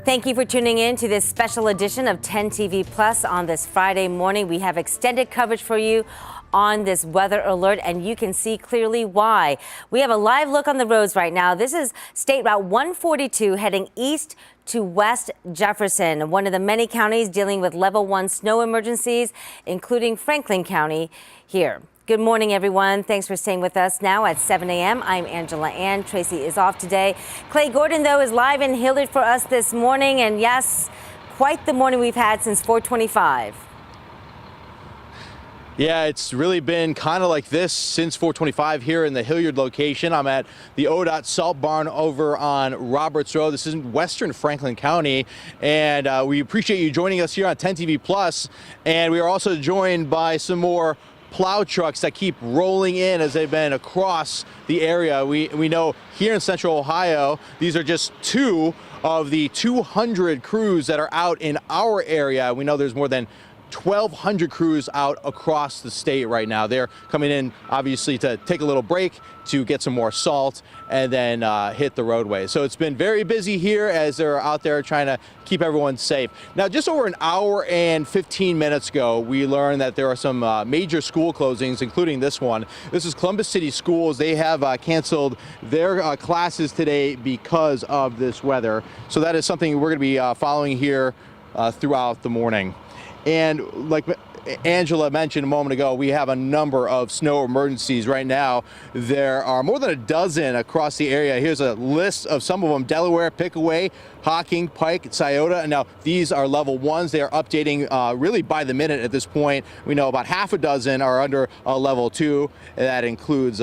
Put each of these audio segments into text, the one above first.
Thank you for tuning in to this special edition of 10 TV Plus on this Friday morning. We have extended coverage for you on this weather alert, and you can see clearly why. We have a live look on the roads right now. This is State Route 142 heading east to West Jefferson, one of the many counties dealing with level 1 snow emergencies, including Franklin County here. Good morning, everyone. Thanks for staying with us now at 7 a.m. I'm Angela Ann. Tracy is off today. Clay Gordon, though, is live in Hilliard for us this morning. And yes, quite the morning we've had since 425. Yeah, it's really been kind of like this since 425 here in the Hilliard location. I'm at the ODOT Salt Barn over on Roberts Road. This is in western Franklin County, and we appreciate you joining us here on 10 TV Plus. And we are also joined by some more plow trucks that keep rolling in as they've been across the area. We know here in Central Ohio, these are just two of the 200 crews that are out in our area. We know there's more than 1,200 crews out across the state right now. They're coming in, obviously, to take a little break, to get some more salt, and then hit the roadway. So it's been very busy here as they're out there trying to keep everyone safe. Now, just over an hour and 15 minutes ago, we learned that there are some major school closings, including this one. This is Columbus City Schools. They have canceled their classes today because of this weather. So that is something we're going to be following here throughout the morning. And like Angela mentioned a moment ago, we have a number of snow emergencies right now. There are more than a dozen across the area. Here's a list of some of them: Delaware, Pickaway, Hocking, Pike, Scioto. And now these are level 1s. They are updating really by the minute at this point. We know about half a dozen are under level 2. And that includes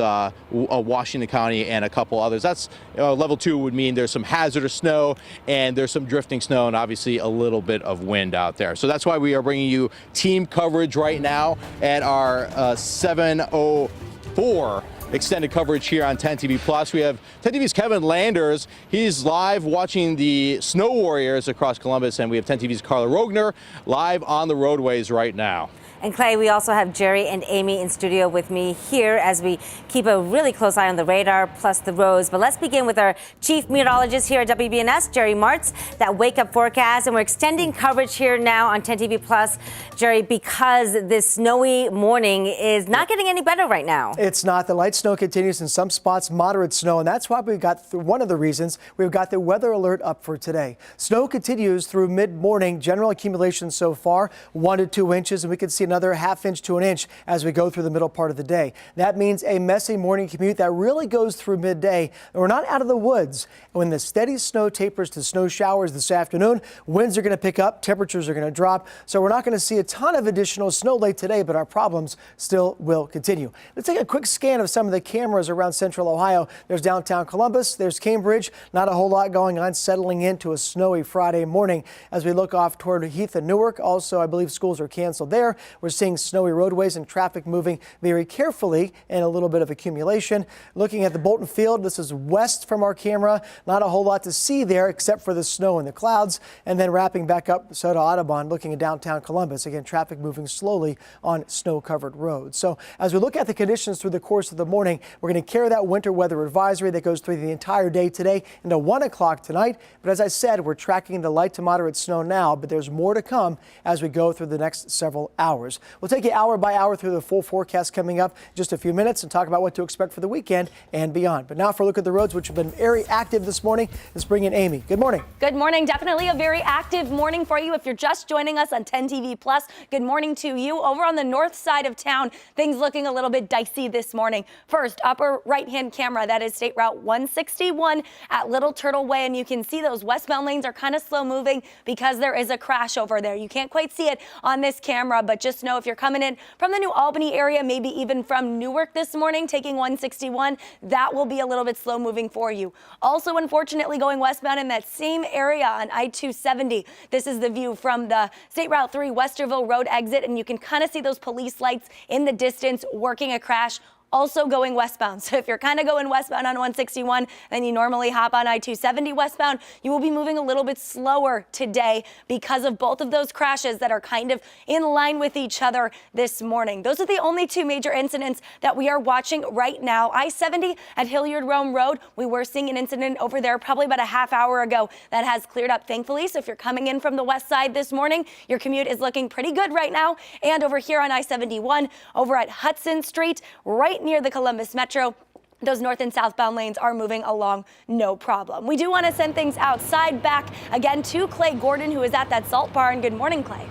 Washington County and a couple others. That's level 2 would mean there's some hazardous snow and there's some drifting snow and obviously a little bit of wind out there. So that's why we are bringing you team coverage right now at our 7:04 extended coverage here on 10 TV Plus. We have 10 TV's Kevin Landers. He's live watching the Snow Warriors across Columbus, and we have 10 TV's Carla Rogner live on the roadways right now. And Clay, we also have Jerry and Amy in studio with me here as we keep a really close eye on the radar plus the roads. But let's begin with our chief meteorologist here at WBNS, Jerry Martz, that wake-up forecast. And we're extending coverage here now on 10 TV Plus, Jerry, because this snowy morning is not getting any better right now. It's not. The light snow continues in some spots, moderate snow, and that's why we've got one of the reasons we've got the weather alert up for today. Snow continues through mid-morning. General accumulation so far 1 to 2 inches, and we could see another ½ inch to an inch as we go through the middle part of the day. That means a messy morning commute that really goes through midday. And we're not out of the woods. When the steady snow tapers to snow showers this afternoon, winds are going to pick up, temperatures are going to drop. So we're not going to see a ton of additional snow late today, but our problems still will continue. Let's take a quick scan of some of the cameras around Central Ohio. There's downtown Columbus, there's Cambridge. Not a whole lot going on, settling into a snowy Friday morning. As we look off toward Heath and Newark, also I believe schools are canceled there. We're seeing snowy roadways and traffic moving very carefully and a little bit of accumulation. Looking at the Bolton Field, this is west from our camera. Not a whole lot to see there except for the snow and the clouds. And then wrapping back up Soda Audubon, looking at downtown Columbus. Again, traffic moving slowly on snow-covered roads. So as we look at the conditions through the course of the morning, we're going to carry that winter weather advisory that goes through the entire day today into 1 o'clock tonight. But as I said, we're tracking the light to moderate snow now, but there's more to come as we go through the next several hours. We'll take you hour by hour through the full forecast coming up in just a few minutes and talk about what to expect for the weekend and beyond. But now for a look at the roads, which have been very active this morning, let's bring in Amy. Good morning. Good morning. Definitely a very active morning for you. If you're just joining us on 10 TV Plus, good morning to you. Over on the north side of town, things looking a little bit dicey this morning. First, upper right-hand camera, that is State Route 161 at Little Turtle Way. And you can see those westbound lanes are kind of slow moving because there is a crash over there. You can't quite see it on this camera, but just know if you're coming in from the New Albany area, maybe even from Newark this morning, taking 161, that will be a little bit slow moving for you. Also, unfortunately, going westbound in that same area on I-270. This is the view from the State Route 3 Westerville Road exit, and you can kind of see those police lights in the distance working a crash also going westbound. So if you're kind of going westbound on 161, then you normally hop on I-270 westbound, you will be moving a little bit slower today because of both of those crashes that are kind of in line with each other this morning. Those are the only two major incidents that we are watching right now. I-70 at Hilliard-Rome Road, we were seeing an incident over there probably about a half hour ago that has cleared up, thankfully. So if you're coming in from the west side this morning, your commute is looking pretty good right now. And over here on I-71, over at Hudson Street, right near the Columbus Metro, those north and southbound lanes are moving along no problem. We do want to send things outside back again to Clay Gordon, who is at that salt barn. Good morning, Clay.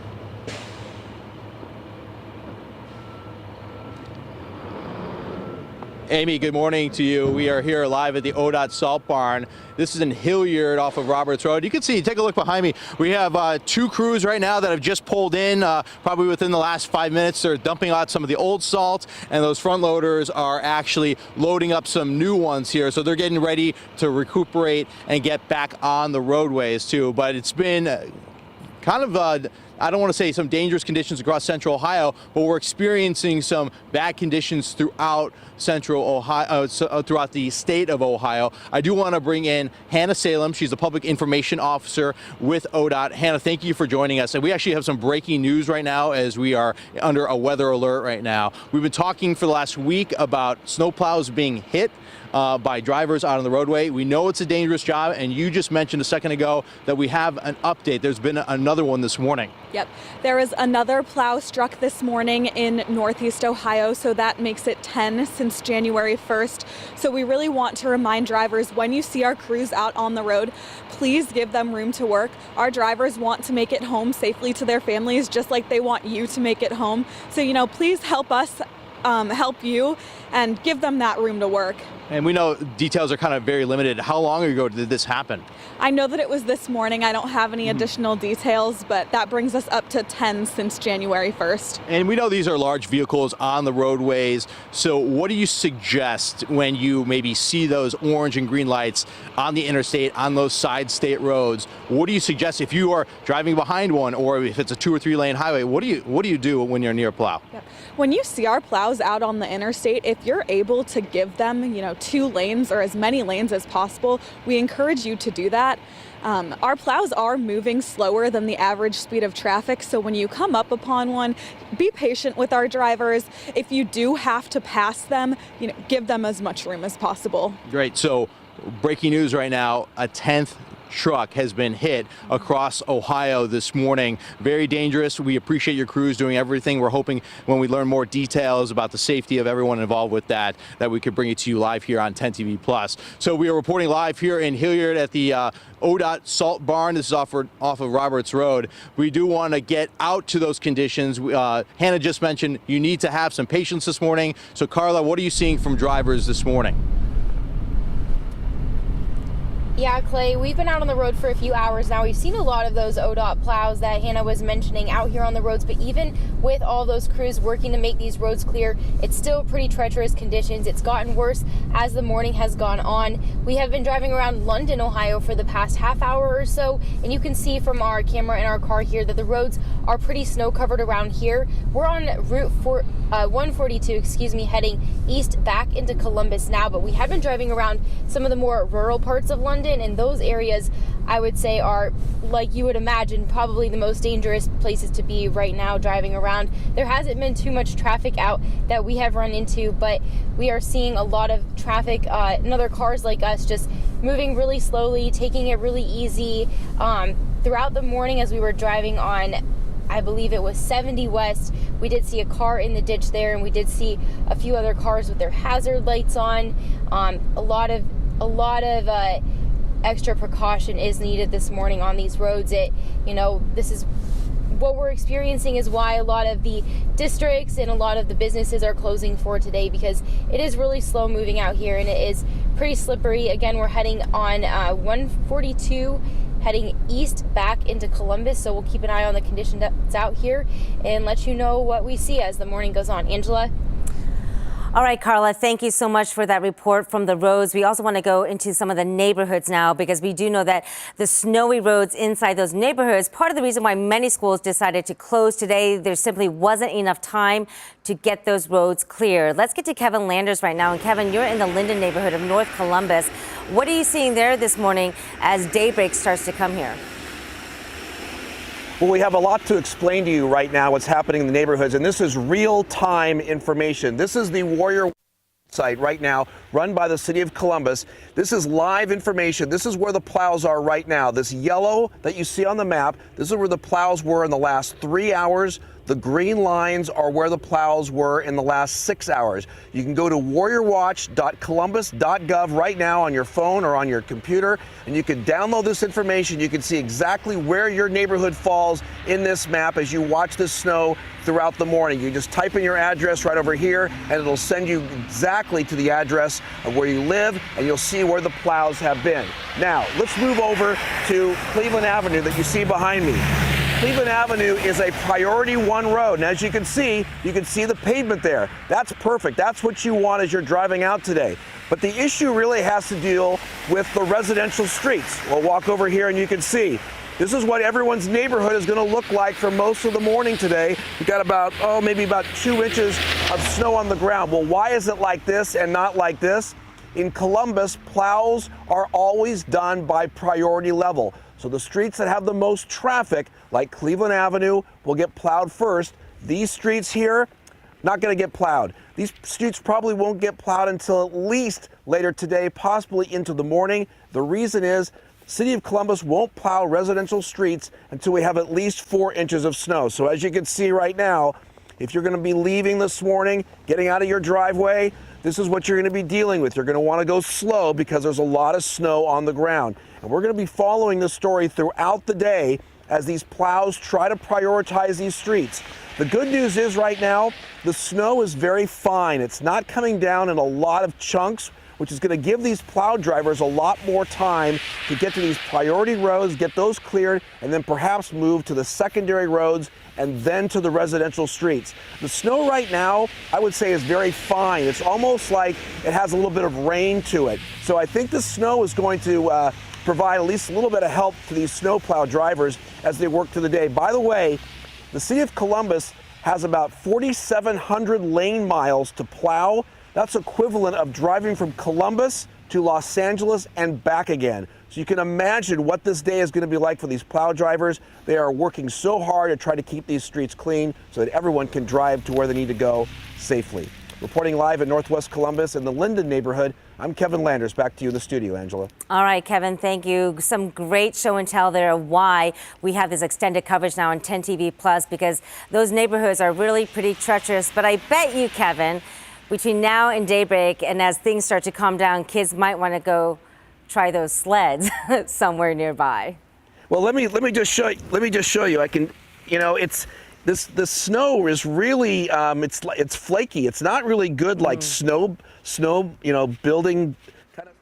Amy, good morning to you. We are here live at the ODOT Salt Barn. This is in Hilliard off of Roberts Road. You can see, take a look behind me. We have two crews right now that have just pulled in, probably within the last 5 minutes. They're dumping out some of the old salt, and those front loaders are actually loading up some new ones here. So they're getting ready to recuperate and get back on the roadways too. But it's been kind of I don't want to say some dangerous conditions across central Ohio, but we're experiencing some bad conditions throughout central Ohio, throughout the state of Ohio. I do want to bring in Hannah Salem. She's the public information officer with ODOT. Hannah, thank you for joining us. And we actually have some breaking news right now as we are under a weather alert right now. We've been talking for the last week about snowplows being hit by drivers out on the roadway. We know it's a dangerous job, and you just mentioned a second ago that we have an update. There's been another one this morning. Yep, there is another plow struck this morning in Northeast Ohio, so that makes it 10 since January 1st. So we really want to remind drivers, when you see our crews out on the road, please give them room to work. Our drivers want to make it home safely to their families, just like they want you to make it home. So, please help us help you and give them that room to work. And we know details are kind of very limited. How long ago did this happen? I know that it was this morning. I don't have any additional details, but that brings us up to 10 since January 1st. And we know these are large vehicles on the roadways. So what do you suggest when you maybe see those orange and green lights on the interstate, on those side state roads? What do you suggest if you are driving behind one, or if it's a 2 or 3 lane highway? What do you do when you're near a plow? Yep. When you see our plows out on the interstate, if you're able to give them, 2 lanes or as many lanes as possible, we encourage you to do that. Our plows are moving slower than the average speed of traffic, so when you come up upon one, be patient with our drivers. If you do have to pass them, give them as much room as possible. Great. So breaking news right now, a 10th truck has been hit across Ohio this morning. Very dangerous. We appreciate your crews doing everything. We're hoping when we learn more details about the safety of everyone involved with that we could bring it to you live here on 10 TV Plus. So we are reporting live here in Hilliard at the ODOT Salt Barn. This is off of Roberts Road. We do want to get out to those conditions. Hannah just mentioned you need to have some patience this morning. So Carla, what are you seeing from drivers this morning? Yeah, Clay, we've been out on the road for a few hours now. We've seen a lot of those ODOT plows that Hannah was mentioning out here on the roads, but even with all those crews working to make these roads clear, it's still pretty treacherous conditions. It's gotten worse as the morning has gone on. We have been driving around London, Ohio for the past half hour or so, and you can see from our camera in our car here that the roads are pretty snow covered around here. We're on Route 142, heading east back into Columbus now, but we have been driving around some of the more rural parts of London, and those areas I would say are, like you would imagine, probably the most dangerous places to be right now driving around. There hasn't been too much traffic out that we have run into, but we are seeing a lot of traffic and other cars like us just moving really slowly, taking it really easy. Throughout the morning as we were driving on, I believe it was 70 West, we did see a car in the ditch there, and we did see a few other cars with their hazard lights on. A lot of extra precaution is needed this morning on these roads. This is what we're experiencing, is why a lot of the districts and a lot of the businesses are closing for today, because it is really slow moving out here and it is pretty slippery. Again, we're heading on 142 heading east back into Columbus, so we'll keep an eye on the condition that's out here and let you know what we see as the morning goes on. Angela? All right, Carla, thank you so much for that report from the roads. We also want to go into some of the neighborhoods now because we do know that the snowy roads inside those neighborhoods, part of the reason why many schools decided to close today, there simply wasn't enough time to get those roads clear. Let's get to Kevin Landers right now. And Kevin, you're in the Linden neighborhood of North Columbus. What are you seeing there this morning as daybreak starts to come here? Well, we have a lot to explain to you right now, what's happening in the neighborhoods, and this is real-time information. This is the Warrior site right now, run by the city of Columbus. This is live information. This is where the plows are right now. This yellow that you see on the map, this is where the plows were in the last 3 hours. The green lines are where the plows were in the last 6 hours. You can go to warriorwatch.columbus.gov right now on your phone or on your computer, and you can download this information. You can see exactly where your neighborhood falls in this map as you watch the snow throughout the morning. You just type in your address right over here, and it'll send you exactly to the address of where you live, and you'll see where the plows have been. Now, let's move over to Cleveland Avenue that you see behind me. Cleveland Avenue is a priority 1 road, and as you can see the pavement there. That's perfect. That's what you want as you're driving out today. But the issue really has to deal with the residential streets. We'll walk over here and you can see. This is what everyone's neighborhood is going to look like for most of the morning today. We've got maybe about 2 inches of snow on the ground. Well, why is it like this and not like this? In Columbus, plows are always done by priority level. So the streets that have the most traffic, like Cleveland Avenue, will get plowed first. These streets here, not going to get plowed. These streets probably won't get plowed until at least later today, possibly into the morning. The reason is City of Columbus won't plow residential streets until we have at least 4 inches of snow. So as you can see right now, if you're going to be leaving this morning, getting out of your driveway, this is what you're going to be dealing with. You're going to want to go slow because there's a lot of snow on the ground. And we're going to be following this story throughout the day as these plows try to prioritize these streets. The good news is right now, the snow is very fine. It's not coming down in a lot of chunks, which is going to give these plow drivers a lot more time to get to these priority roads, get those cleared, and then perhaps move to the secondary roads and then to the residential streets. The snow right now, I would say, is very fine. It's almost like it has a little bit of rain to it. So I think the snow is going to provide at least a little bit of help to these snowplow drivers as they work through the day. By the way, the city of Columbus has about 4,700 lane miles to plow. That's equivalent of driving from Columbus to Los Angeles and back again. So you can imagine what this day is going to be like for these plow drivers. They are working so hard to try to keep these streets clean so that everyone can drive to where they need to go safely. Reporting live in Northwest Columbus in the Linden neighborhood, I'm Kevin Landers. Back to you in the studio, Angela. All right, Kevin, thank you. Some great show and tell there of why we have this extended coverage now on 10 TV Plus, because those neighborhoods are really pretty treacherous. But I bet you, Kevin, between now and daybreak and as things start to calm down, kids might want to go try those sleds somewhere nearby. Well, let me just show you. I can, it's the snow is really it's flaky. It's not really good like snow building kind of.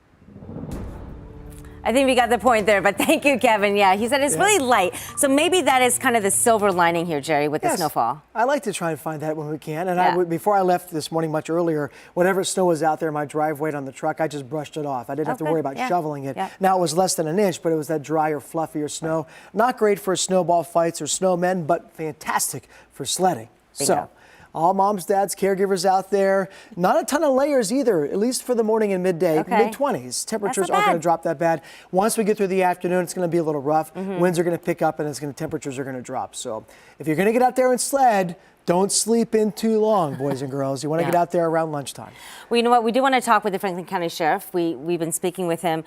I think we got the point there, but thank you, Kevin. Yeah, he said it's really light. So maybe that is kind of the silver lining here, Jerry, with the snowfall. I like to try and find that when we can. And before I left this morning much earlier, whatever snow was out there in my driveway on the truck, I just brushed it off. I didn't have to worry about shoveling it. Yeah. Now, it was less than an inch, but it was that drier, fluffier snow. Not great for snowball fights or snowmen, but fantastic for sledding. Bingo. So, all moms, dads, caregivers out there. Not a ton of layers either, at least for the morning and midday. Mid-20s. Temperatures aren't going to drop that bad. Once we get through the afternoon, it's going to be a little rough. Winds are going to pick up and temperatures are going to drop. So if you're going to get out there and sled, don't sleep in too long, boys and girls. You want to get out there around lunchtime. Well, you know what? We do want to talk with the Franklin County Sheriff. We've been speaking with him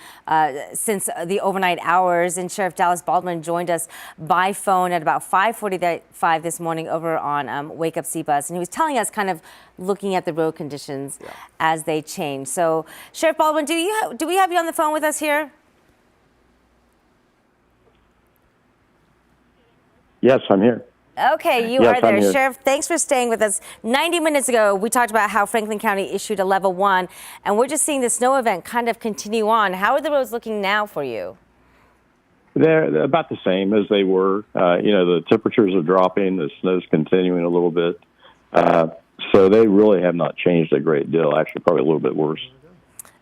since the overnight hours, and Sheriff Dallas Baldwin joined us by phone at about 5:45 this morning over on Wake Up C-Bus, and he was telling us kind of looking at the road conditions as they change. So, Sheriff Baldwin, do we have you on the phone with us here? Yes, I'm here. Okay, you are there. Sheriff, thanks for staying with us. 90 minutes ago, we talked about how Franklin County issued a level 1, and we're just seeing the snow event kind of continue on. How are the roads looking now for you? They're about the same as they were. The temperatures are dropping. The snow's continuing a little bit. So they really have not changed a great deal. Actually, probably a little bit worse.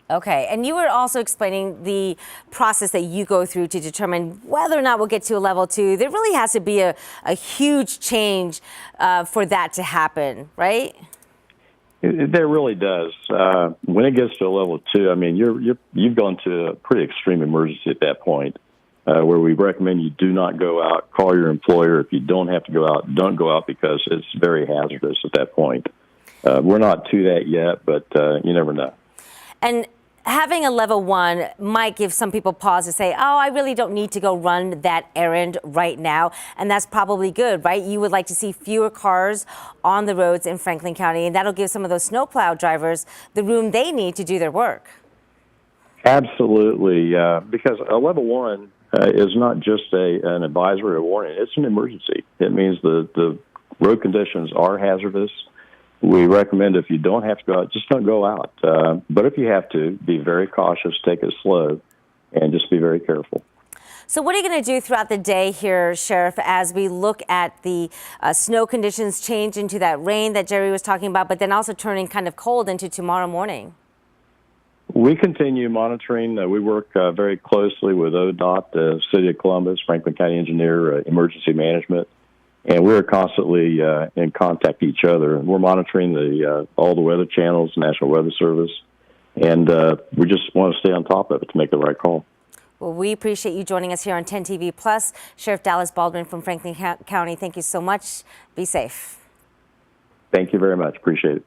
Okay, and you were also explaining the process that you go through to determine whether or not we'll get to a level 2. There really has to be a huge change for that to happen, right? There really does. When it gets to a level 2, I mean, you've gone to a pretty extreme emergency at that point, where we recommend you do not go out. Call your employer. If you don't have to go out, don't go out because it's very hazardous at that point. We're not to that yet, but you never know. And having a level 1 might give some people pause to say, oh, I really don't need to go run that errand right now. And that's probably good, right? You would like to see fewer cars on the roads in Franklin County, and that'll give some of those snowplow drivers the room they need to do their work. Absolutely, because a level 1 is not just an advisory or warning. It's an emergency. It means the road conditions are hazardous. We recommend if you don't have to go out, just don't go out. But if you have to, be very cautious, take it slow, and just be very careful. So what are you going to do throughout the day here, Sheriff, as we look at the snow conditions change into that rain that Jerry was talking about, but then also turning kind of cold into tomorrow morning? We continue monitoring. We work very closely with ODOT, the City of Columbus, Franklin County Engineer, Emergency Management. And we're constantly in contact with each other. And we're monitoring all the weather channels, National Weather Service, and we just want to stay on top of it to make the right call. Well, we appreciate you joining us here on 10 TV Plus. Sheriff Dallas Baldwin from Franklin County, thank you so much. Be safe. Thank you very much. Appreciate it.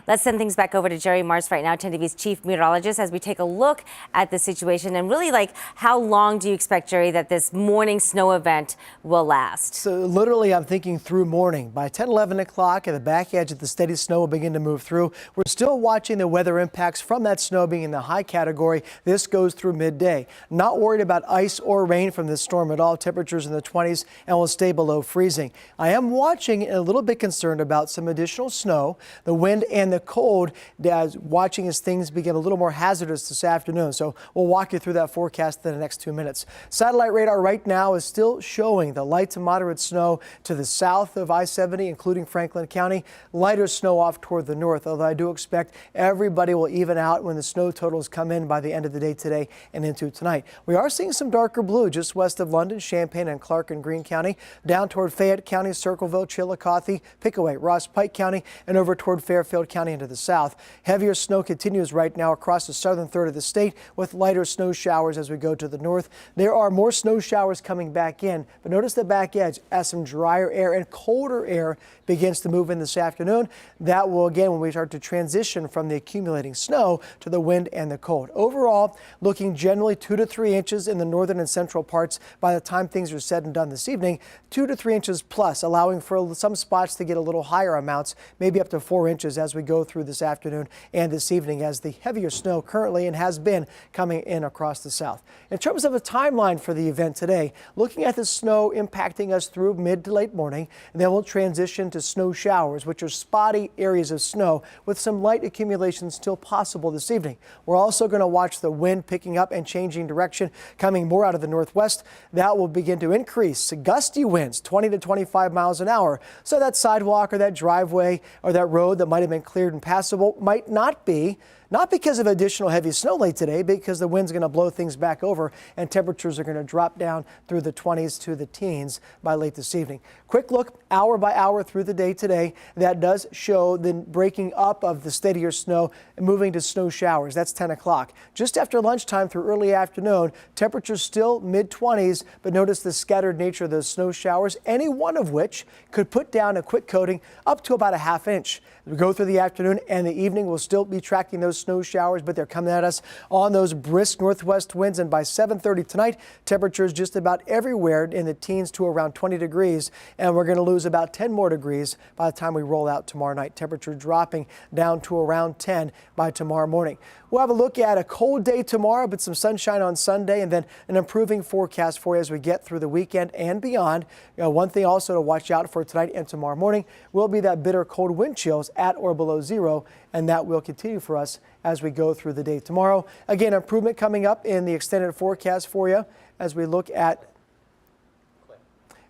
Let's send things back over to Jerry Marks right now, 10 TV's chief meteorologist, as we take a look at the situation and really, like, how long do you expect, Jerry, that this morning snow event will last? So literally, I'm thinking through morning. By 10, 11 o'clock, at the back edge of the steady snow will begin to move through. We're still watching the weather impacts from that snow being in the high category. This goes through midday. Not worried about ice or rain from this storm at all. Temperatures in the 20s and will stay below freezing. I am watching and a little bit concerned about some additional snow, the wind and the cold, watching as things begin a little more hazardous this afternoon. So we'll walk you through that forecast in the next 2 minutes. Satellite radar right now is still showing the light to moderate snow to the south of I-70, including Franklin County. Lighter snow off toward the north, although I do expect everybody will even out when the snow totals come in by the end of the day today and into tonight. We are seeing some darker blue just west of London, Champaign and Clark and Greene County, down toward Fayette County, Circleville, Chillicothe, Pickaway, Ross Pike County, and over toward Fairfield County into the south. Heavier snow continues right now across the southern third of the state with lighter snow showers as we go to the north. There are more snow showers coming back in, but notice the back edge as some drier air and colder air begins to move in this afternoon. That will, again, when we start to transition from the accumulating snow to the wind and the cold. Overall, looking generally 2 to 3 inches in the northern and central parts by the time things are said and done this evening, 2 to 3 inches plus, allowing for some spots to get a little higher amounts, maybe up to 4 inches as we go through this afternoon and this evening as the heavier snow currently and has been coming in across the south. In terms of a timeline for the event today, looking at the snow impacting us through mid to late morning, and then we'll transition to snow showers, which are spotty areas of snow with some light accumulation still possible this evening. We're also going to watch the wind picking up and changing direction, coming more out of the northwest. That will begin to increase. Gusty winds, 20 to 25 miles an hour. So that sidewalk or that driveway or that road that might have been cleared and passable might not be. Not because of additional heavy snow late today, because the wind's going to blow things back over and temperatures are going to drop down through the 20s to the teens by late this evening. Quick look hour by hour through the day today. That does show the breaking up of the steadier snow and moving to snow showers. That's 10 o'clock. Just after lunchtime through early afternoon, temperatures still mid-20s, but notice the scattered nature of those snow showers, any one of which could put down a quick coating up to about a ½ inch. As we go through the afternoon and the evening, we'll still be tracking those snow showers, but they're coming at us on those brisk northwest winds. And by 7:30 tonight, temperatures just about everywhere in the teens to around 20 degrees. And we're going to lose about 10 more degrees by the time we roll out tomorrow night. Temperature dropping down to around 10 by tomorrow morning. We'll have a look at a cold day tomorrow, but some sunshine on Sunday, and then an improving forecast for you as we get through the weekend and beyond. One thing also to watch out for tonight and tomorrow morning will be that bitter cold wind chills at or below zero, and that will continue for us as we go through the day tomorrow. Again, improvement coming up in the extended forecast for you as we look at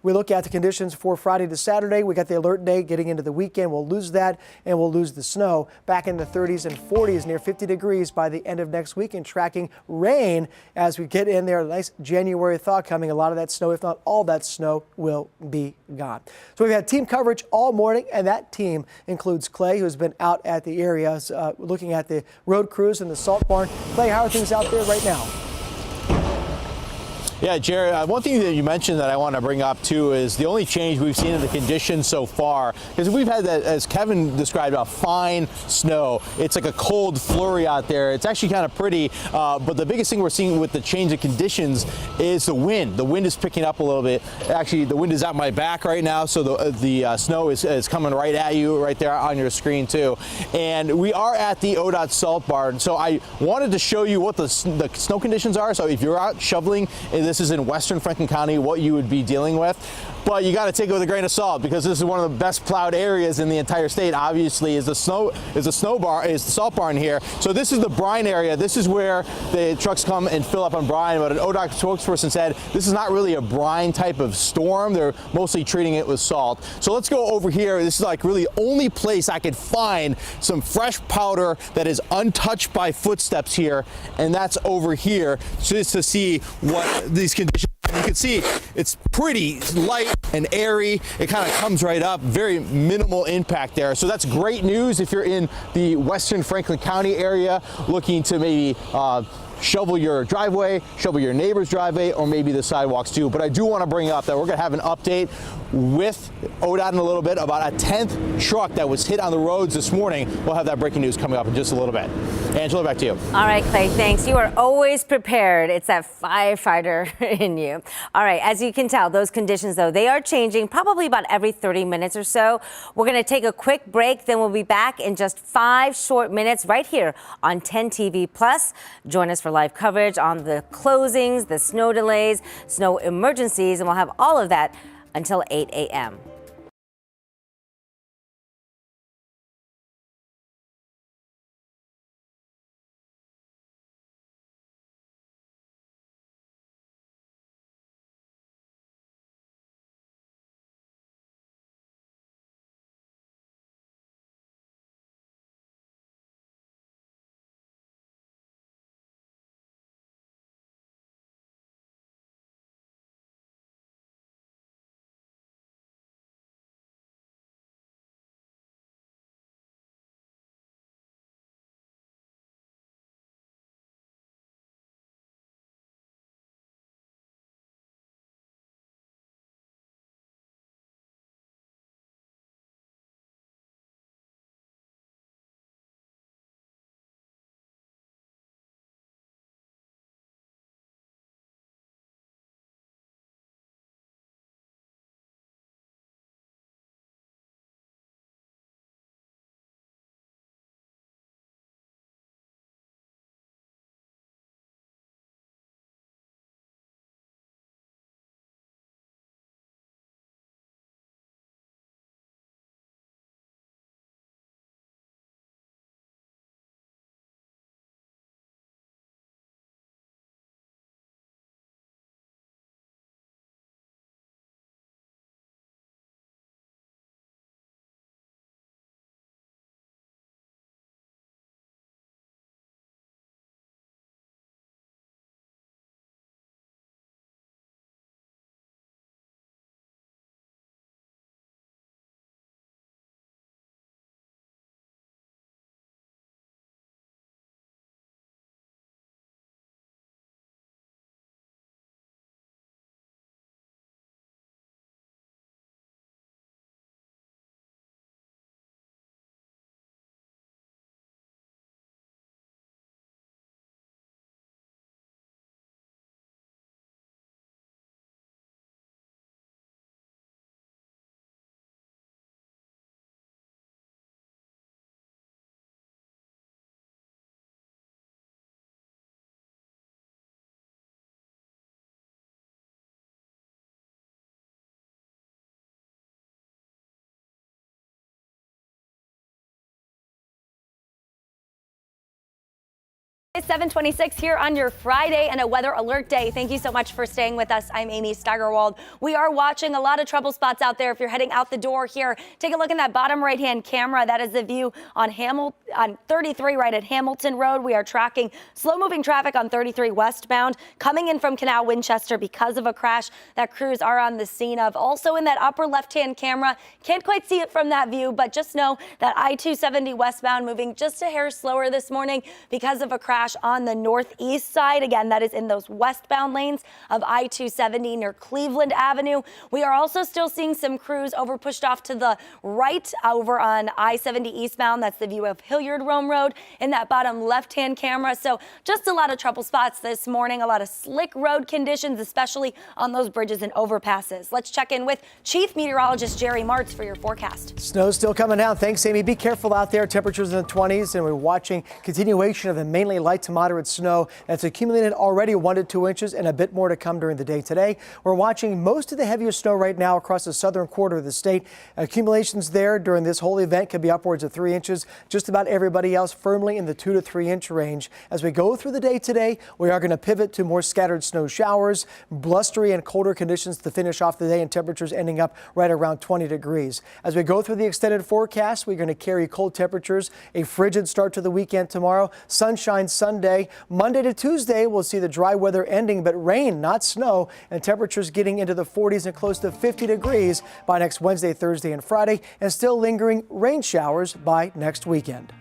We look at the conditions for Friday to Saturday. We got the alert day getting into the weekend. We'll lose that and we'll lose the snow. Back in the 30s and 40s, near 50 degrees by the end of next week, and tracking rain as we get in there. A nice January thaw coming. A lot of that snow, if not all that snow, will be gone. So we've had team coverage all morning, and that team includes Clay, who's been out at the areas looking at the road crews and the salt barn. Clay, how are things out there right now? Yeah, Jared, one thing that you mentioned that I want to bring up too is the only change we've seen in the conditions so far, because we've had that, as Kevin described, a fine snow. It's like a cold flurry out there. It's actually kind of pretty, but the biggest thing we're seeing with the change of conditions is the wind. The wind is picking up a little bit. Actually, the wind is at my back right now, so the snow is coming right at you right there on your screen too. And we are at the ODOT Salt Barn, so I wanted to show you what the snow conditions are. So if you're out shoveling, this is in Western Franklin County, what you would be dealing with. But you got to take it with a grain of salt, because this is one of the best plowed areas in the entire state. Obviously, is the salt barn here. So this is the brine area. This is where the trucks come and fill up on brine. But an ODOT spokesperson said this is not really a brine type of storm. They're mostly treating it with salt. So let's go over here. This is like really the only place I could find some fresh powder that is untouched by footsteps here, and that's over here, just to see what these conditions. You can see it's pretty light and airy. It kind of comes right up, very minimal impact there. So that's great news if you're in the Western Franklin County area looking to maybe shovel your driveway, shovel your neighbor's driveway, or maybe the sidewalks too. But I do want to bring up that we're going to have an update with ODOT in a little bit about a 10th truck that was hit on the roads this morning. We'll have that breaking news coming up in just a little bit. Angela, back to you. All right, Clay, thanks. You are always prepared. It's that firefighter in you. All right, as you can tell, those conditions, though, they are changing probably about every 30 minutes or so. We're going to take a quick break, then we'll be back in just 5 short minutes right here on 10 TV Plus. Join us for live coverage on the closings, the snow delays, snow emergencies, and we'll have all of that until 8 a.m. It's 7:26 here on your Friday and a weather alert day. Thank you so much for staying with us. I'm Amy Steigerwald. We are watching a lot of trouble spots out there. If you're heading out the door here, take a look in that bottom right-hand camera. That is the view on 33 right at Hamilton Road. We are tracking slow-moving traffic on 33 westbound coming in from Canal Winchester because of a crash that crews are on the scene of. Also in that upper left-hand camera, can't quite see it from that view, but just know that I-270 westbound moving just a hair slower this morning because of a crash on the northeast side. Again, that is in those westbound lanes of I-270 near Cleveland Avenue. We are also still seeing some crews over pushed off to the right over on I-70 eastbound. That's the view of Hilliard Rome Road in that bottom left-hand camera. So just a lot of trouble spots this morning, a lot of slick road conditions, especially on those bridges and overpasses. Let's check in with Chief Meteorologist Jerry Martz for your forecast. Snow's still coming down. Thanks, Amy. Be careful out there. Temperatures in the 20s, and we're watching continuation of the mainly light to moderate snow that's accumulated already 1 to 2 inches and a bit more to come during the day today. We're watching most of the heavier snow right now across the southern quarter of the state. Accumulations there during this whole event could be upwards of 3 inches. Just about everybody else firmly in the 2 to 3 inch range. As we go through the day today, we are going to pivot to more scattered snow showers, blustery and colder conditions to finish off the day, and temperatures ending up right around 20 degrees. As we go through the extended forecast, we're going to carry cold temperatures, a frigid start to the weekend tomorrow, sunshine Sunday. Monday to Tuesday, we'll see the dry weather ending, but rain, not snow, and temperatures getting into the 40s and close to 50 degrees by next Wednesday, Thursday, and Friday, and still lingering rain showers by next weekend.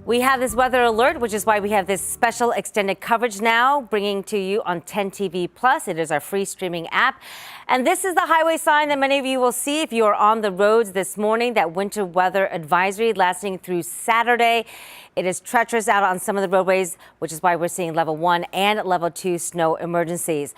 We have this weather alert, which is why we have this special extended coverage now, bringing to you on 10 TV Plus. It is our free streaming app. And this is the highway sign that many of you will see if you are on the roads this morning, that winter weather advisory lasting through Saturday. It is treacherous out on some of the roadways, which is why we're seeing level 1 and level 2 snow emergencies.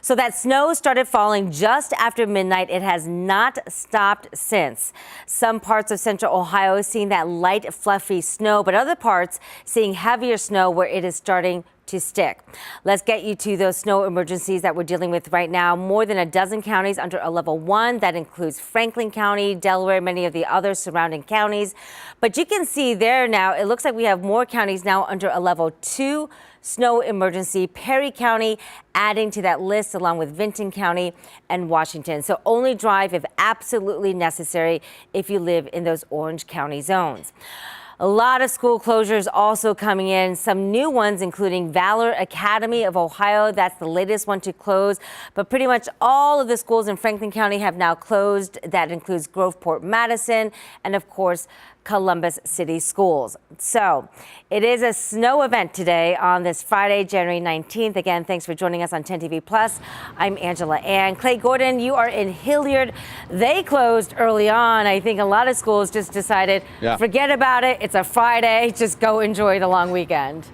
So that snow started falling just after midnight. It has not stopped since. Some parts of central Ohio seeing that light, fluffy snow, but other parts seeing heavier snow where it is starting to stick. Let's get you to those snow emergencies that we're dealing with right now. More than a dozen counties under a level 1. That includes Franklin County, Delaware, many of the other surrounding counties. But you can see there now, it looks like we have more counties now under a level 2 snow emergency. Perry County adding to that list, along with Vinton County and Washington. So only drive if absolutely necessary if you live in those Orange County zones. A lot of school closures also coming in, some new ones, including Valor Academy of Ohio. That's the latest one to close. But pretty much all of the schools in Franklin County have now closed. That includes Groveport Madison and, of course, Columbus City Schools. So it is a snow event today on this Friday, January 19th. Again, thanks for joining us on 10 TV Plus. I'm Angela Ann. Clay Gordon, you are in Hilliard. They closed early on. I think a lot of schools just decided, forget about it. It's a Friday. Just go enjoy the long weekend.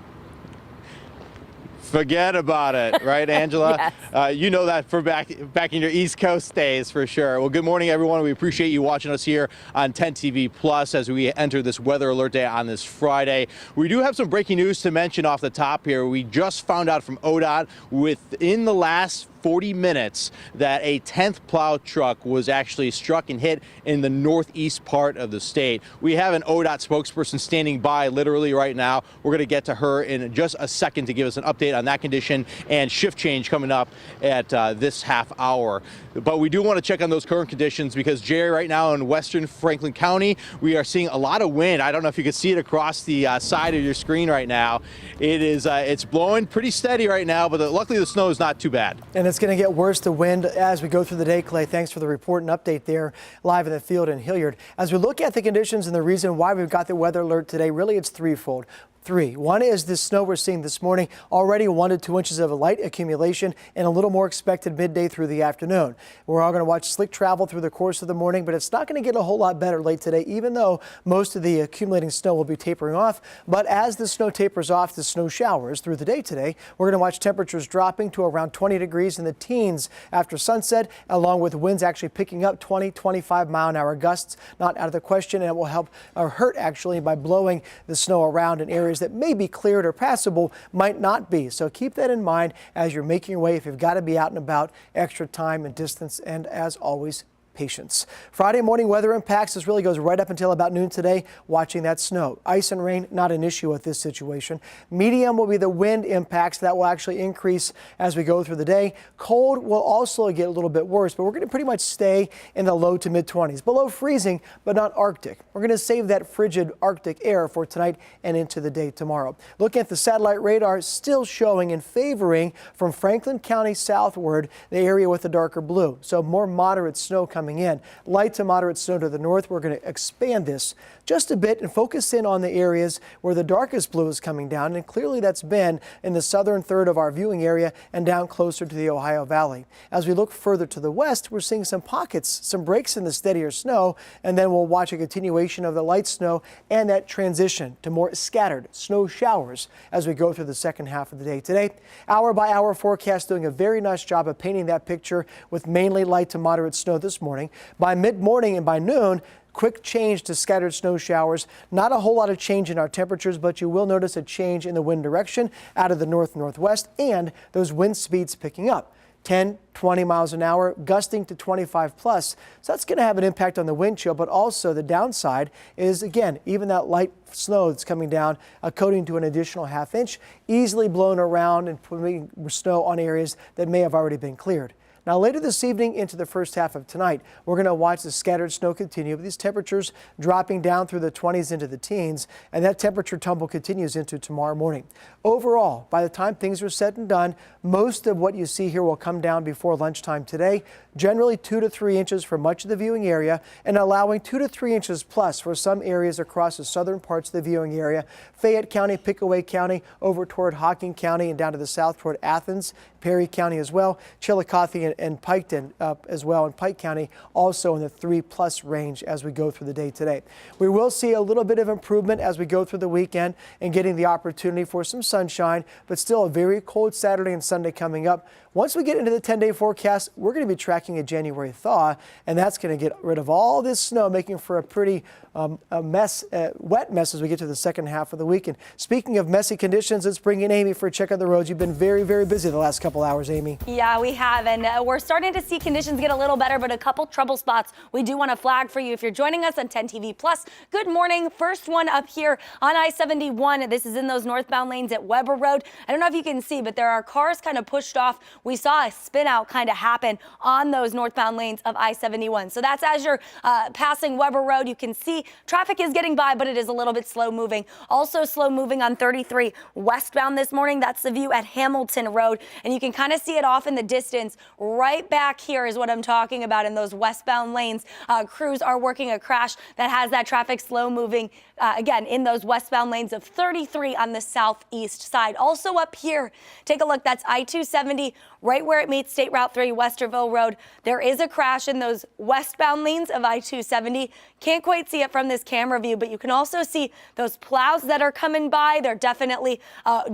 Forget about it, right, Angela? Yes. You know that for back in your East Coast days, for sure. Well, good morning, everyone. We appreciate you watching us here on 10 TV Plus as we enter this weather alert day on this Friday. We do have some breaking news to mention off the top here. We just found out from ODOT within the last 40 minutes that a 10th plow truck was actually struck and hit in the northeast part of the state. We have an ODOT spokesperson standing by literally right now. We're going to get to her in just a second to give us an update on that condition and shift change coming up at this half hour. But we do want to check on those current conditions because, Jerry, right now in western Franklin County, we are seeing a lot of wind. I don't know if you can see it across the side of your screen right now. It's blowing pretty steady right now, but luckily the snow is not too bad. And it's going to get worse, the wind, as we go through the day. Clay, thanks for the report and update there live in the field in Hilliard. As we look at the conditions and the reason why we've got the weather alert today, really it's threefold. One is the snow we're seeing this morning, already 1 to 2 inches of a light accumulation and a little more expected midday through the afternoon. We're all going to watch slick travel through the course of the morning, but it's not going to get a whole lot better late today, even though most of the accumulating snow will be tapering off. But as the snow tapers off, the snow showers through the day today, we're going to watch temperatures dropping to around 20 degrees in the teens after sunset, along with winds actually picking up 20, 25 mile-an-hour gusts. Not out of the question, and it will help or hurt actually by blowing the snow around in areas that may be cleared or passable might not be. So keep that in mind as you're making your way. If you've got to be out and about, extra time and distance, and as always, patience. Friday morning weather impacts. This really goes right up until about noon today, watching that snow. Ice and rain, not an issue with this situation. Medium will be the wind impacts. That will actually increase as we go through the day. Cold will also get a little bit worse, but we're going to pretty much stay in the low to mid 20s. Below freezing, but not Arctic. We're going to save that frigid Arctic air for tonight and into the day tomorrow. Looking at the satellite radar, still showing and favoring from Franklin County southward, the area with the darker blue. So more moderate snow coming in. Light to moderate snow to the north. We're going to expand this just a bit and focus in on the areas where the darkest blue is coming down. And clearly that's been in the southern third of our viewing area and down closer to the Ohio Valley. As we look further to the west, we're seeing some pockets, some breaks in the steadier snow, and then we'll watch a continuation of the light snow and that transition to more scattered snow showers as we go through the second half of the day. Today, hour by hour forecast doing a very nice job of painting that picture with mainly light to moderate snow this morning. By mid-morning and by noon, quick change to scattered snow showers. Not a whole lot of change in our temperatures, but you will notice a change in the wind direction out of the north-northwest and those wind speeds picking up. 10, 20 miles an hour, gusting to 25 plus. So that's going to have an impact on the wind chill, but also the downside is, again, even that light snow that's coming down, coating to an additional ½ inch, easily blown around and putting snow on areas that may have already been cleared. Now later this evening into the first half of tonight, we're going to watch the scattered snow continue with these temperatures dropping down through the 20s into the teens, and that temperature tumble continues into tomorrow morning. Overall, by the time things are said and done, most of what you see here will come down before lunchtime today, generally 2 to 3 inches for much of the viewing area and allowing 2 to 3 inches plus for some areas across the southern parts of the viewing area. Fayette County, Pickaway County, over toward Hocking County and down to the south toward Athens, Perry County as well, Chillicothe and Piketon as well, and Pike County also in the 3+ range as we go through the day today. We will see a little bit of improvement as we go through the weekend and getting the opportunity for some sunshine, but still a very cold Saturday and Sunday coming up. Once we get into the 10-day forecast, we're going to be tracking a January thaw, and that's going to get rid of all this snow, making for a pretty wet mess as we get to the second half of the weekend. Speaking of messy conditions, let's bring in Amy for a check on the roads. You've been very, very busy the last couple hours, Amy. Yeah, we have, and we're starting to see conditions get a little better, but a couple trouble spots we do want to flag for you if you're joining us on 10 TV Plus. Good morning. First one up here on I-71. This is in those northbound lanes at Weber Road. I don't know if you can see, but there are cars kind of pushed off. We saw a spin out kind of happen on those northbound lanes of I-71. So that's as you're passing Weber Road. You can see traffic is getting by, but it is a little bit slow moving. Also slow moving on 33 westbound this morning. That's the view at Hamilton Road. And you can kind of see it off in the distance. Right back here is what I'm talking about in those westbound lanes. Crews are working a crash that has that traffic slow moving again in those westbound lanes of 33 on the southeast side. Also up here, take a look. That's I-270 right where it meets State Route 3 Westerville Road. There is a crash in those westbound lanes of I-270. Can't quite see it from this camera view, but you can also see those plows that are coming by. They're definitely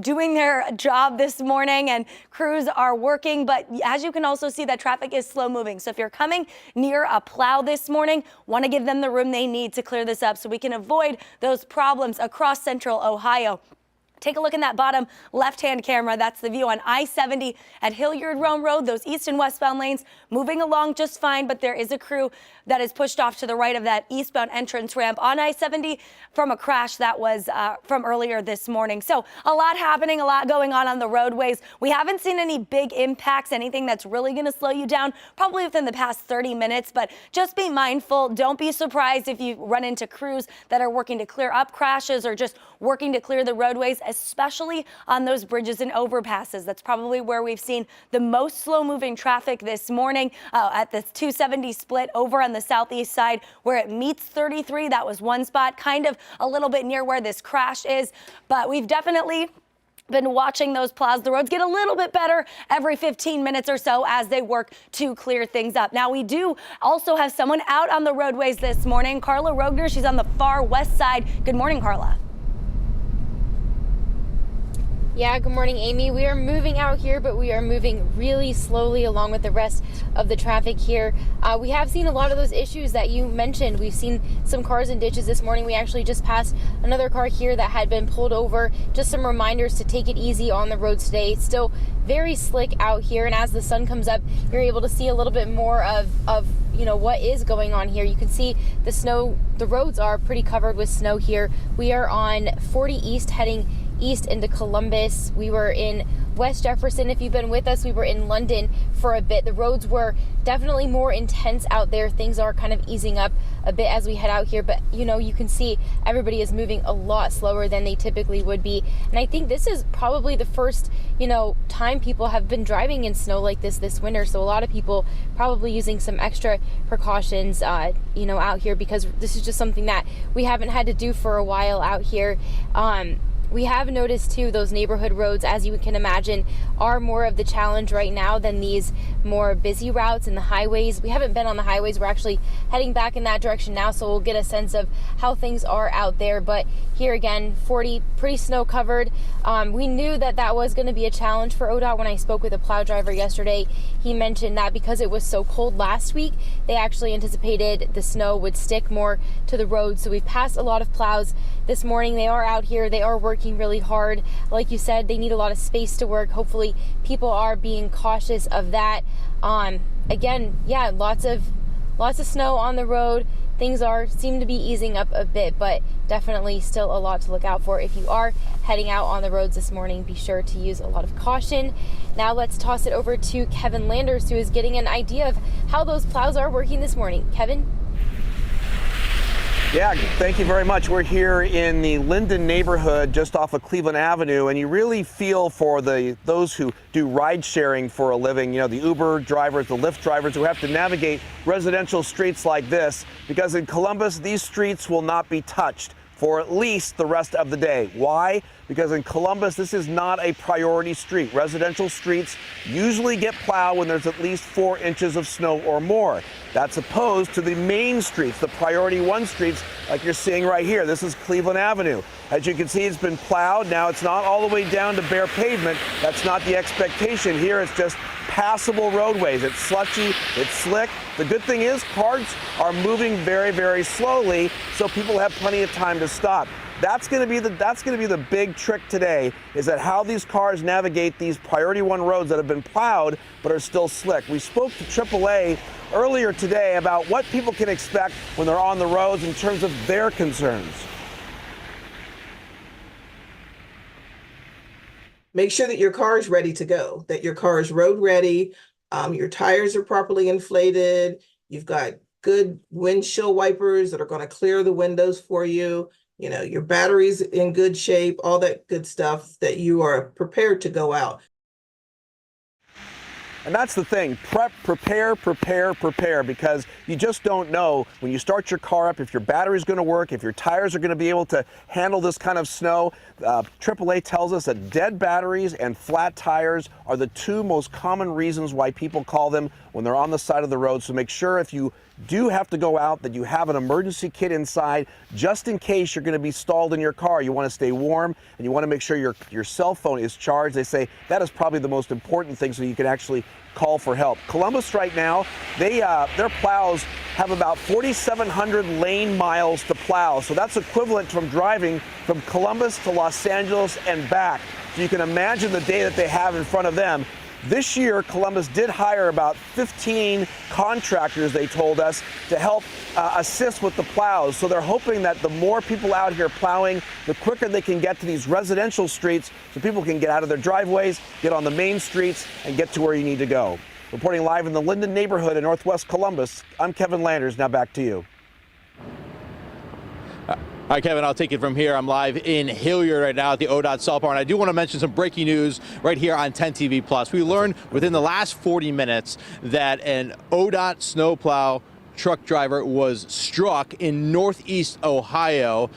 doing their job this morning, and crews are working. But as you can also see, that traffic is slow moving. So if you're coming near a plow this morning, want to give them the room they need to clear this up so we can avoid those problems across central Ohio. Take a look in that bottom left-hand camera. That's the view on I-70 at Hilliard Road. Those east and westbound lanes moving along just fine, but there is a crew that is pushed off to the right of that eastbound entrance ramp on I-70 from a crash that was from earlier this morning. So a lot happening, a lot going on the roadways. We haven't seen any big impacts, anything that's really going to slow you down probably within the past 30 minutes, but just be mindful. Don't be surprised if you run into crews that are working to clear up crashes or just working to clear the roadways, especially on those bridges and overpasses. That's probably where we've seen the most slow-moving traffic this morning at the 270 split over on the southeast side where it meets 33. That was one spot, kind of a little bit near where this crash is, but we've definitely been watching those plows. The roads get a little bit better every 15 minutes or so as they work to clear things up. Now, we do also have someone out on the roadways this morning. Carla Rogner, she's on the far west side. Good morning, Carla. Yeah, good morning, Amy. We are moving out here, but we are moving really slowly along with the rest of the traffic here. We have seen a lot of those issues that you mentioned. We've seen some cars in ditches this morning. We actually just passed another car here that had been pulled over. Just some reminders to take it easy on the roads today. It's still very slick out here, and as the sun comes up, you're able to see a little bit more of you know what is going on here. You can see the snow. The roads are pretty covered with snow here. We are on 40 East heading east into Columbus. We were in West Jefferson. If you've been with us, we were in London for a bit. The roads were definitely more intense out there. Things are kind of easing up a bit as we head out here, but you know, you can see everybody is moving a lot slower than they typically would be. And I think this is probably the first, you know, time people have been driving in snow like this winter. So a lot of people probably using some extra precautions, you know, out here, because this is just something that we haven't had to do for a while out here. We have noticed too, those neighborhood roads, as you can imagine, are more of the challenge right now than these more busy routes and the highways. We haven't been on the highways. We're actually heading back in that direction now, so we'll get a sense of how things are out there. But here again, 40, pretty snow covered. We knew that that was going to be a challenge for ODOT. When I spoke with a plow driver yesterday, he mentioned that because it was so cold last week, they actually anticipated the snow would stick more to the road. So we've passed a lot of plows this morning. They are out here. They are working really hard. Like you said, they need a lot of space to work. Hopefully people are being cautious of that. Again, yeah, lots of snow on the road. things seem to be easing up a bit, but definitely still a lot to look out for. If you are heading out on the roads this morning, be sure to use a lot of caution. Now let's toss it over to Kevin Landers, who is getting an idea of how those plows are working this morning. Kevin? Yeah, thank you very much. We're here in the Linden neighborhood just off of Cleveland Avenue, and you really feel for those who do ride sharing for a living, you know, the Uber drivers, the Lyft drivers who have to navigate residential streets like this, because in Columbus, these streets will not be touched for at least the rest of the day. Why? Because in Columbus, this is not a priority street. Residential streets usually get plowed when there's at least 4 inches of snow or more. That's opposed to the main streets, the priority 1 streets, like you're seeing right here. This is Cleveland Avenue. As you can see, it's been plowed. Now it's not all the way down to bare pavement. That's not the expectation. Here it's just passable roadways. It's slutchy, it's slick. The good thing is cars are moving very, very slowly, so people have plenty of time to stop. That's going to be the big trick today, is that how these cars navigate these priority 1 roads that have been plowed but are still slick. We spoke to AAA earlier today about what people can expect when they're on the roads in terms of their concerns. Make sure that your car is ready to go, that your car is road ready, your tires are properly inflated, you've got good windshield wipers that are going to clear the windows for you, you know, your battery's in good shape, all that good stuff, that you are prepared to go out. And that's the thing, prepare, because you just don't know when you start your car up if your battery's going to work, if your tires are going to be able to handle this kind of snow. AAA tells us that dead batteries and flat tires are the 2 most common reasons why people call them when they're on the side of the road. So make sure if you do have to go out that you have an emergency kit inside just in case you're going to be stalled in your car. You want to stay warm and you want to make sure your cell phone is charged. They say that is probably the most important thing so you can actually call for help. Columbus right now, their plows have about 4,700 lane miles to plow. So that's equivalent from driving from Columbus to Los Angeles and back. So you can imagine the day that they have in front of them. This year, Columbus did hire about 15 contractors, they told us, to help assist with the plows. So they're hoping that the more people out here plowing, the quicker they can get to these residential streets so people can get out of their driveways, get on the main streets, and get to where you need to go. Reporting live in the Linden neighborhood in Northwest Columbus, I'm Kevin Landers. Now back to you. All right, Kevin, I'll take it from here. I'm live in Hilliard right now at the ODOT Salt Barn. I do want to mention some breaking news right here on 10 TV Plus. We learned within the last 40 minutes that an ODOT snowplow truck driver was struck in Northeast Ohio.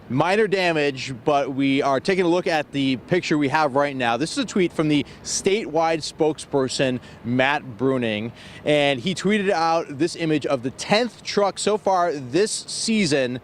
Minor damage, but we are taking a look at the picture we have right now. This is a tweet from the statewide spokesperson, Matt Bruning, and he tweeted out this image of the 10th truck so far this season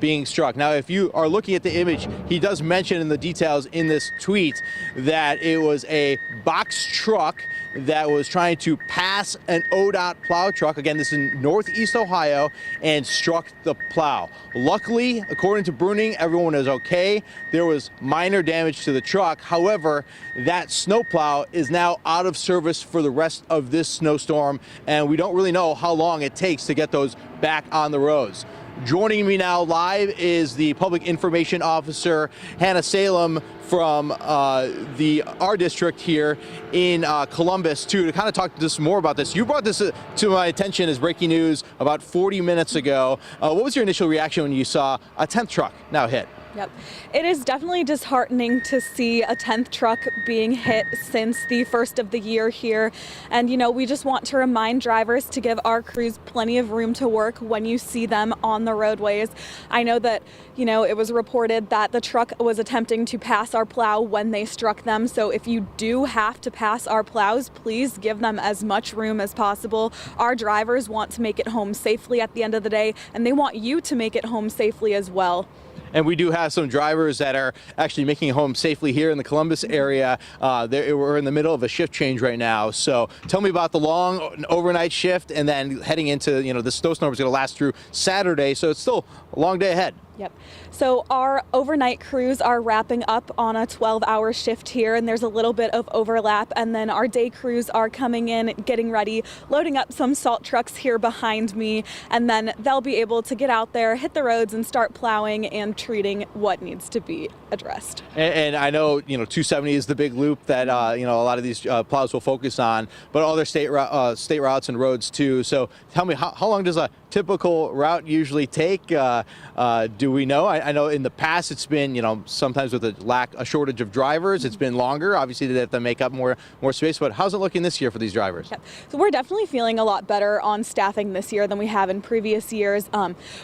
being struck. Now, if you are looking at the image, he does mention in the details in this tweet that it was a box truck that was trying to pass an ODOT plow truck. Again, this is in Northeast Ohio, and struck the plow. Luckily, according to Bruning, everyone is okay. There was minor damage to the truck. However, that snowplow is now out of service for the rest of this snowstorm, and we don't really know how long it takes to get those back on the roads. Joining me now live is the Public Information Officer, Hannah Salem, from our district here in Columbus, to kind of talk to us more about this. You brought this to my attention as breaking news about 40 minutes ago. What was your initial reaction when you saw a 10th truck now hit? Yep. It is definitely disheartening to see a 10th truck being hit since the first of the year here. And, you know, we just want to remind drivers to give our crews plenty of room to work when you see them on the roadways. I know that, you know, it was reported that the truck was attempting to pass our plow when they struck them. So if you do have to pass our plows, please give them as much room as possible. Our drivers want to make it home safely at the end of the day, and they want you to make it home safely as well. And we do have some drivers that are actually making it home safely here in the Columbus area. We're in the middle of a shift change right now. So tell me about the long overnight shift, and then heading into, you know, the snowstorm is going to last through Saturday. So it's still a long day ahead. Yep. So our overnight crews are wrapping up on a 12-hour shift here, and there's a little bit of overlap. And then our day crews are coming in, getting ready, loading up some salt trucks here behind me, and then they'll be able to get out there, hit the roads, and start plowing and treating what needs to be addressed. And I know, 270 is the big loop that, a lot of these plows will focus on, but other state routes and roads too. So tell me, how long does a typical route usually take? Do we know? I know in the past it's been, sometimes with a shortage of drivers, it's been longer. Obviously, they have to make up more space. But how's it looking this year for these drivers? Yep. So we're definitely feeling a lot better on staffing this year than we have in previous years.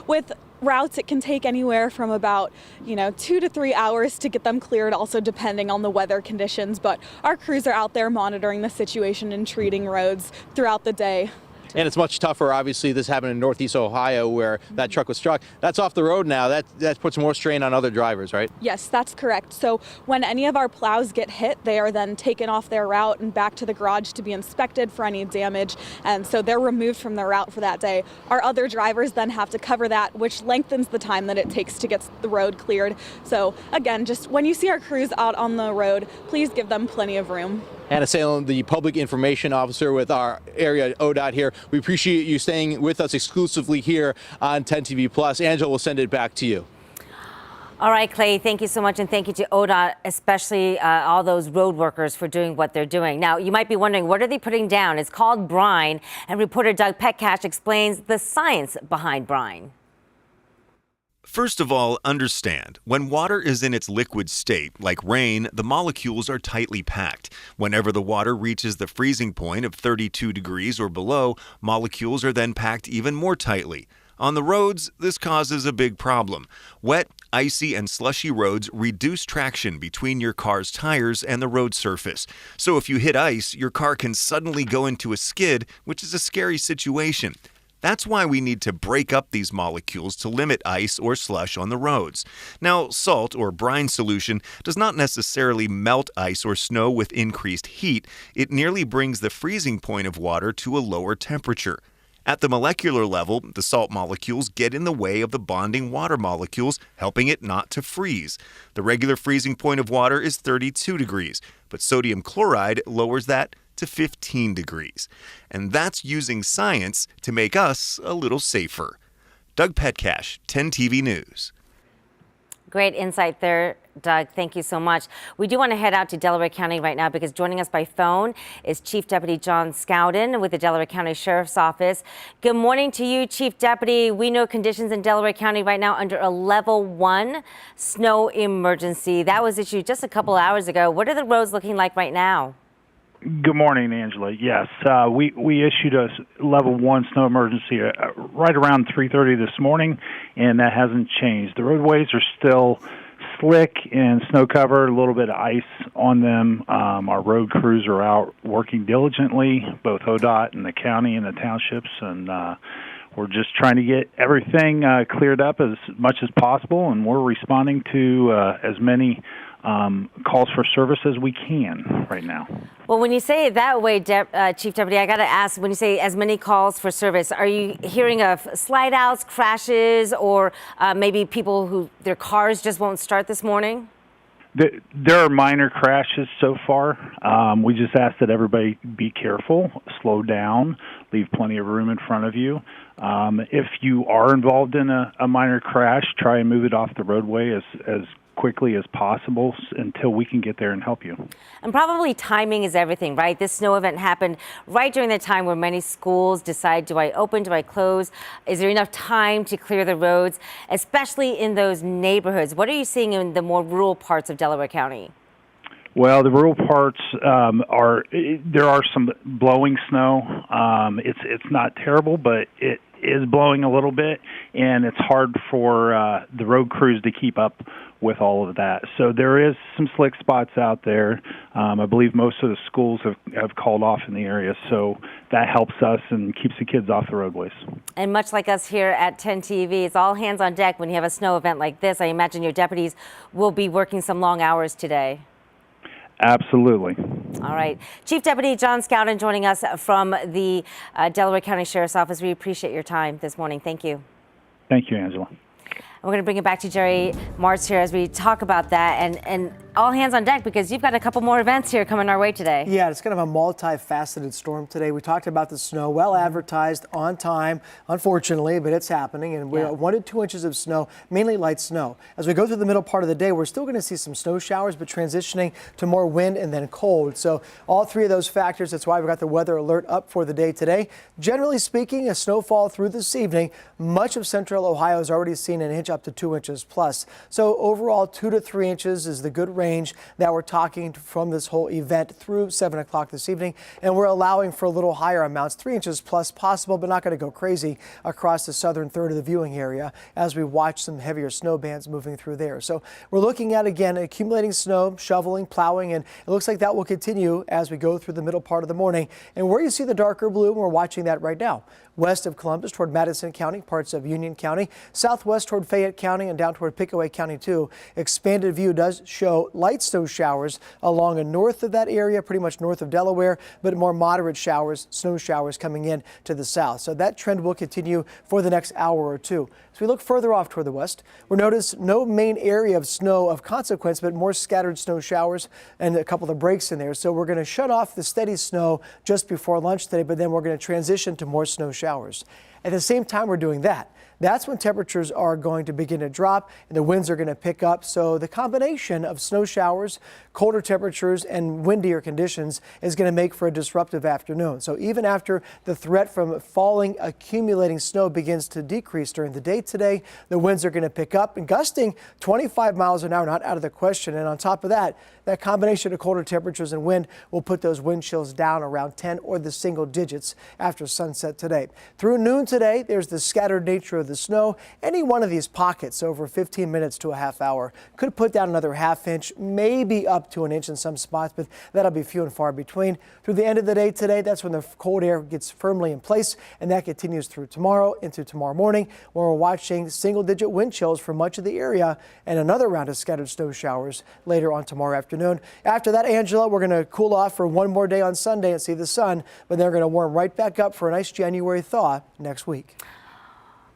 With routes, it can take anywhere from about 2 to 3 hours to get them cleared, also depending on the weather conditions. But our crews are out there monitoring the situation and treating roads throughout the day. And it's much tougher. Obviously, this happened in Northeast Ohio where that truck was struck. That's off the road now. That puts more strain on other drivers, right? Yes, that's correct. So when any of our plows get hit, they are then taken off their route and back to the garage to be inspected for any damage. And so they're removed from their route for that day. Our other drivers then have to cover that, which lengthens the time that it takes to get the road cleared. So again, just when you see our crews out on the road, please give them plenty of room. Hannah Salem, the Public Information Officer with our area ODOT here. We appreciate you staying with us exclusively here on 10 TV Plus. Angela, we'll send it back to you. All right, Clay, thank you so much. And thank you to ODOT, especially all those road workers for doing what they're doing. Now, you might be wondering, what are they putting down? It's called brine. And reporter Doug Petcash explains the science behind brine. First of all, understand, when water is in its liquid state, like rain, the molecules are tightly packed. Whenever the water reaches the freezing point of 32 degrees or below, molecules are then packed even more tightly. On the roads, this causes a big problem. Wet, icy, and slushy roads reduce traction between your car's tires and the road surface. So if you hit ice, your car can suddenly go into a skid, which is a scary situation. That's why we need to break up these molecules to limit ice or slush on the roads. Now, salt or brine solution does not necessarily melt ice or snow with increased heat. It nearly brings the freezing point of water to a lower temperature. At the molecular level, the salt molecules get in the way of the bonding water molecules, helping it not to freeze. The regular freezing point of water is 32 degrees, but sodium chloride lowers that to 15 degrees. And that's using science to make us a little safer. Doug Petcash, 10 TV News. Great insight there, Doug. Thank you so much. We do want to head out to Delaware County right now because joining us by phone is Chief Deputy John Scowden with the Delaware County Sheriff's Office. Good morning to you, Chief Deputy. We know conditions in Delaware County right now under a level 1 snow emergency. That was issued just a couple hours ago. What are the roads looking like right now? Good morning, Angela. Yes, we issued a level 1 snow emergency right around 3:30 this morning, and that hasn't changed. The roadways are still slick and snow covered, a little bit of ice on them. Our road crews are out working diligently, both ODOT and the county and the townships, and we're just trying to get everything cleared up as much as possible, and we're responding to as many calls for service as we can right now. Well, when you say it that way, Chief Deputy, I got to ask, when you say as many calls for service, are you hearing of slide outs, crashes, or maybe people who their cars just won't start this morning? There are minor crashes so far. We just ask that everybody be careful, slow down, leave plenty of room in front of you. If you are involved in a minor crash, try and move it off the roadway as quickly as possible until we can get there and help you. And probably timing is everything, right? This snow event happened right during the time where many schools decide, do I open, do I close? Is there enough time to clear the roads, especially in those neighborhoods? What are you seeing in the more rural parts of Delaware County? Well, the rural parts there are some blowing snow. It's not terrible, but it is blowing a little bit, and it's hard for the road crews to keep up with all of that. So there is some slick spots out there. I believe most of the schools have called off in the area, so that helps us and keeps the kids off the roadways. And much like us here at 10 TV, it's all hands on deck when you have a snow event like this. I imagine your deputies will be working some long hours today. Absolutely. All right. Chief Deputy John Scowden joining us from the Delaware County Sheriff's Office. We appreciate your time this morning. Thank you. Thank you, Angela. we're going to bring it back to Jerry Martz here as we talk about that, and all hands on deck because you've got a couple more events here coming our way today. Yeah, it's kind of a multifaceted storm today. We talked about the snow, well advertised, on time, unfortunately, but it's happening. And we're 1 to 2 inches of snow, mainly light snow. As we go through the middle part of the day, we're still going to see some snow showers, but transitioning to more wind and then cold. So all three of those factors, that's why we've got the weather alert up for the day today. Generally speaking, a snowfall through this evening. Much of central Ohio has already seen an inch up to 2 inches plus. So overall, 2 to 3 inches is the good range that we're talking from this whole event through 7 o'clock this evening. And we're allowing for a little higher amounts, 3 inches plus possible, but not going to go crazy across the southern third of the viewing area as we watch some heavier snow bands moving through there. So we're looking at, again, accumulating snow, shoveling, plowing, and it looks like that will continue as we go through the middle part of the morning. And where you see the darker blue, we're watching that right now. West of Columbus toward Madison County, parts of Union County, southwest toward Fayette County and down toward Pickaway County too. Expanded view does show light snow showers along and north of that area, pretty much north of Delaware, but more moderate showers, snow showers coming in to the south. So that trend will continue for the next hour or two. As we look further off toward the west, we'll notice no main area of snow of consequence, but more scattered snow showers and a couple of breaks in there. So we're going to shut off the steady snow just before lunch today, but then we're going to transition to more snow showers. At the same time we're doing that, that's when temperatures are going to begin to drop and the winds are going to pick up. So the combination of snow showers, colder temperatures and windier conditions is going to make for a disruptive afternoon. So even after the threat from falling, accumulating snow begins to decrease during the day today, the winds are going to pick up and gusting 25 miles an hour, not out of the question. And on top of that, that combination of colder temperatures and wind will put those wind chills down around 10 or the single digits after sunset today. Through noon today, there's the scattered nature of the snow. Any one of these pockets over 15 minutes to a half hour could put down another half inch, maybe up to an inch in some spots, but that'll be few and far between. Through the end of the day today, that's when the cold air gets firmly in place, and that continues through tomorrow into tomorrow morning, where we're watching single-digit wind chills for much of the area and another round of scattered snow showers later on tomorrow afternoon. After that, Angela, we're going to cool off for one more day on Sunday and see the sun, but then we're going to warm right back up for a nice January thaw next week.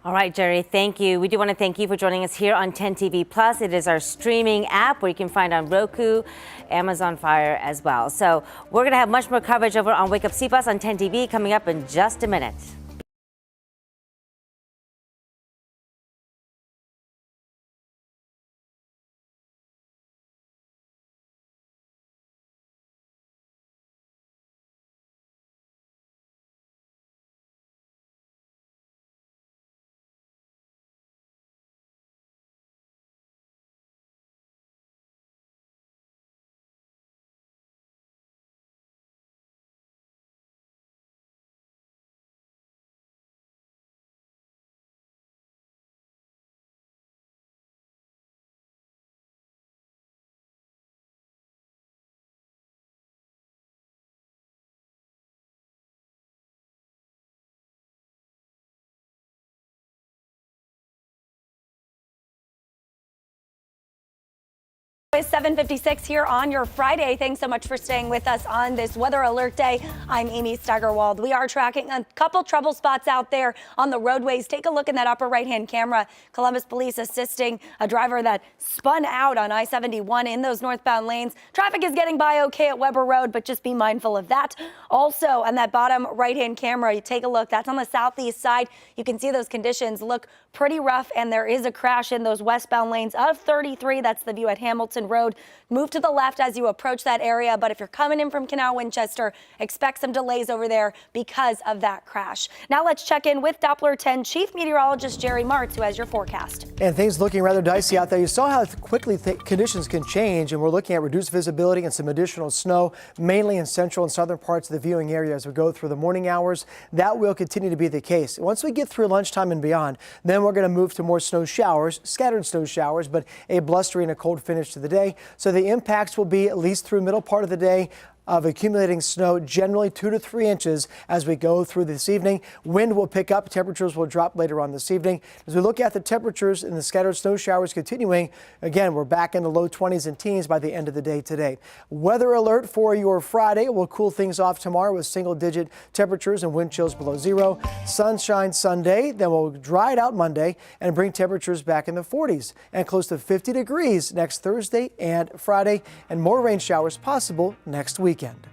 All right, Jerry, thank you. We do want to thank you for joining us here on 10 TV Plus. It is our streaming app where you can find on Roku, Amazon Fire as well. So we're going to have much more coverage over on Wake Up CBus on 10 TV coming up in just a minute. It's 7:56 here on your Friday. Thanks so much for staying with us on this weather alert day. I'm Amy Steigerwald. We are tracking a couple trouble spots out there on the roadways. Take a look in that upper right-hand camera. Columbus Police assisting a driver that spun out on I-71 in those northbound lanes. Traffic is getting by okay at Weber Road, but just be mindful of that. Also, on that bottom right-hand camera, you take a look. That's on the southeast side. You can see those conditions look pretty rough, and there is a crash in those westbound lanes of 33. That's the view at Hamilton Road. Move to the left as you approach that area, but if you're coming in from Canal Winchester, expect some delays over there because of that crash. Now let's check in with Doppler 10 Chief Meteorologist Jerry Martz, who has your forecast. And things looking rather dicey out there. You saw how quickly conditions can change, and we're looking at reduced visibility and some additional snow, mainly in central and southern parts of the viewing area as we go through the morning hours. That will continue to be the case. Once we get through lunchtime and beyond, then we're going to move to more snow showers, scattered snow showers, but a blustery and a cold finish to the day. So the impacts will be at least through middle part of the day. of accumulating snow, generally 2 to 3 inches as we go through this evening. Wind will pick up. Temperatures will drop later on this evening. As we look at the temperatures and the scattered snow showers continuing, again, we're back in the low 20s and teens by the end of the day today. Weather alert for your Friday. We'll cool things off tomorrow with single-digit temperatures and wind chills below zero. Sunshine Sunday, then we'll dry it out Monday and bring temperatures back in the 40s and close to 50 degrees next Thursday and Friday, and more rain showers possible next weekend.